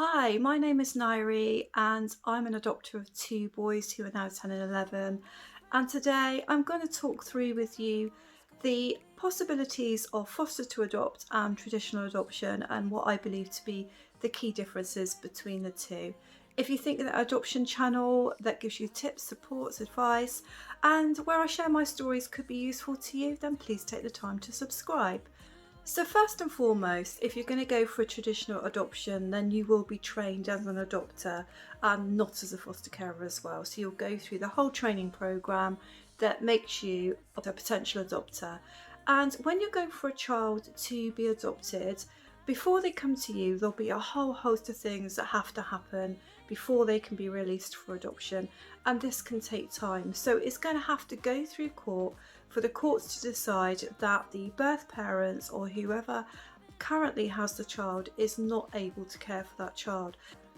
Hi, my name is Nairi, and I'm an adopter of two boys who are now 10 and 11. And today I'm going to talk through with you the possibilities of foster to adopt and traditional adoption and what I believe to be the key differences between the two. If you think that adoption channel that gives you tips, supports, advice, and where I share my stories could be useful to you, then please take the time to subscribe. So first and foremost, if you're going to go for a traditional adoption, then you will be trained as an adopter and not as a foster carer as well. So you'll go through the whole training program that makes you a potential adopter. And when you're going for a child to be adopted, before they come to you, there'll be a whole host of things that have to happen before they can be released for adoption. And this can take time. So it's going to have to go through court for the courts to decide that the birth parents or whoever currently has the child is not able to care for that child.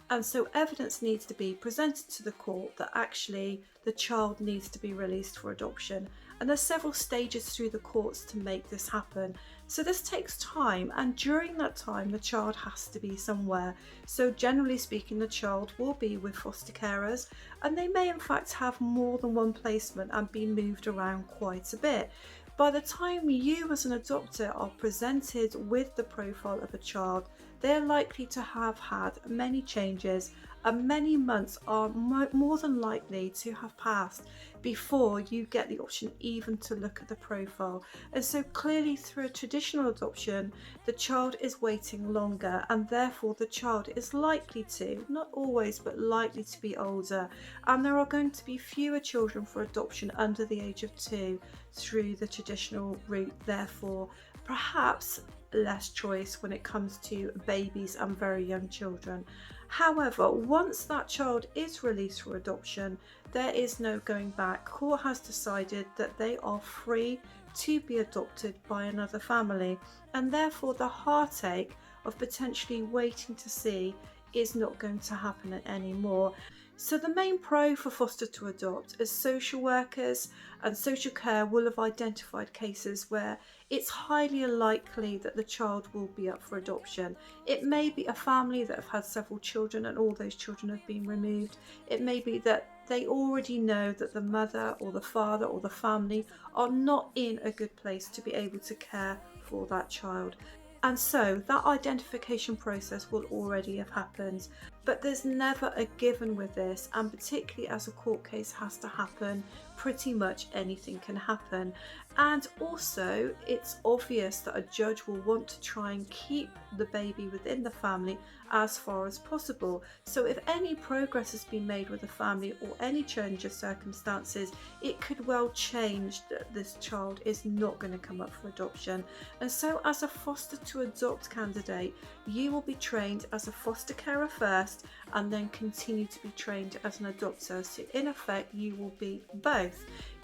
And so evidence needs to be presented to the court that actually the child needs to be released for adoption. And there's several stages through the courts to make this happen. So this takes time, and during that time the child has to be somewhere. So generally speaking, the child will be with foster carers, and they may in fact have more than one placement and be moved around quite a bit. By the time you as an adopter are presented with the profile of a child, they're likely to have had many changes, and many months are more than likely to have passed before you get the option even to look at the profile. And so clearly through a traditional adoption, the child is waiting longer, and therefore the child is likely to, not always, but likely to be older. And there are going to be fewer children for adoption under the age of 2 through the traditional route, therefore perhaps less choice when it comes to babies and very young children. However, once that child is released for adoption, there is no going back. Court has decided that they are free to be adopted by another family, and therefore the heartache of potentially waiting to see is not going to happen anymore. So the main pro for foster to adopt is social workers and social care will have identified cases where it's highly unlikely that the child will be up for adoption. It may be a family that have had several children and all those children have been removed. It may be that they already know that the mother or the father or the family are not in a good place to be able to care for that child. And so that identification process will already have happened. But there's never a given with this, and particularly as a court case has to happen, pretty much anything can happen. And also, it's obvious that a judge will want to try and keep the baby within the family as far as possible. So if any progress has been made with the family or any change of circumstances, it could well change that this child is not going to come up for adoption. And so as a foster to adopt candidate, you will be trained as a foster carer first and then continue to be trained as an adopter. So in effect, you will be both.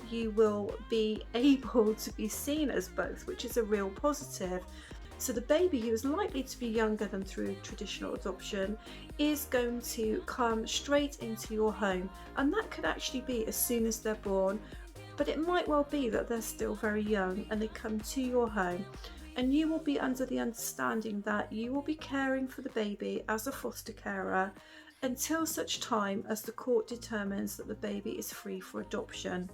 You will be able to be seen as both, which is a real positive. So the baby, who is likely to be younger than through traditional adoption, is going to come straight into your home, and that could actually be as soon as they're born, but it might well be that they're still very young and they come to your home. And you will be under the understanding that you will be caring for the baby as a foster carer until such time as the court determines that the baby is free for adoption.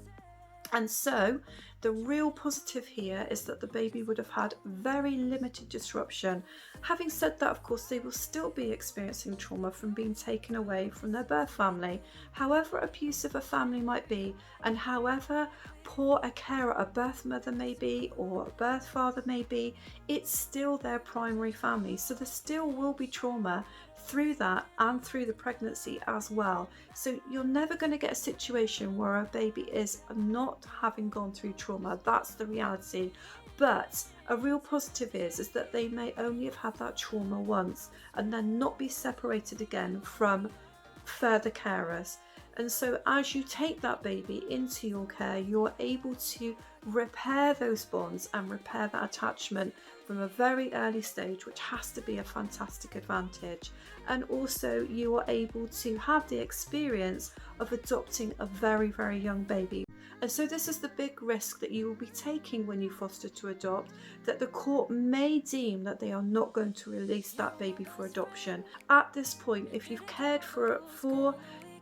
And so the real positive here is that the baby would have had very limited disruption. Having said that, of course, they will still be experiencing trauma from being taken away from their birth family. However abusive a family might be, and however poor a carer a birth mother may be or a birth father may be, it's still their primary family. So there still will be trauma through that and through the pregnancy as well. So you're never going to get a situation where a baby is not having gone through trauma. That's the reality. But a real positive is that they may only have had that trauma once and then not be separated again from further carers. And so as you take that baby into your care, you're able to repair those bonds and repair that attachment from a very early stage, which has to be a fantastic advantage. And also you are able to have the experience of adopting a very, very young baby. And so this is the big risk that you will be taking when you foster to adopt, that the court may deem that they are not going to release that baby for adoption. At this point, if you've cared for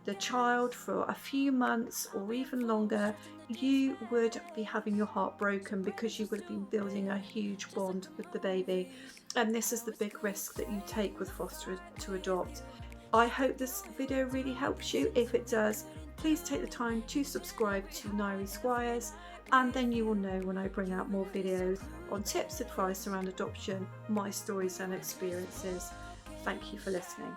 the child for a few months or even longer, you would be having your heart broken because you would have been building a huge bond with the baby. And this is the big risk that you take with foster to adopt. I hope this video really helps you. If it does, please take the time to subscribe to Nairi Squires, and then you will know when I bring out more videos on tips, advice around adoption, my stories and experiences. Thank you for listening.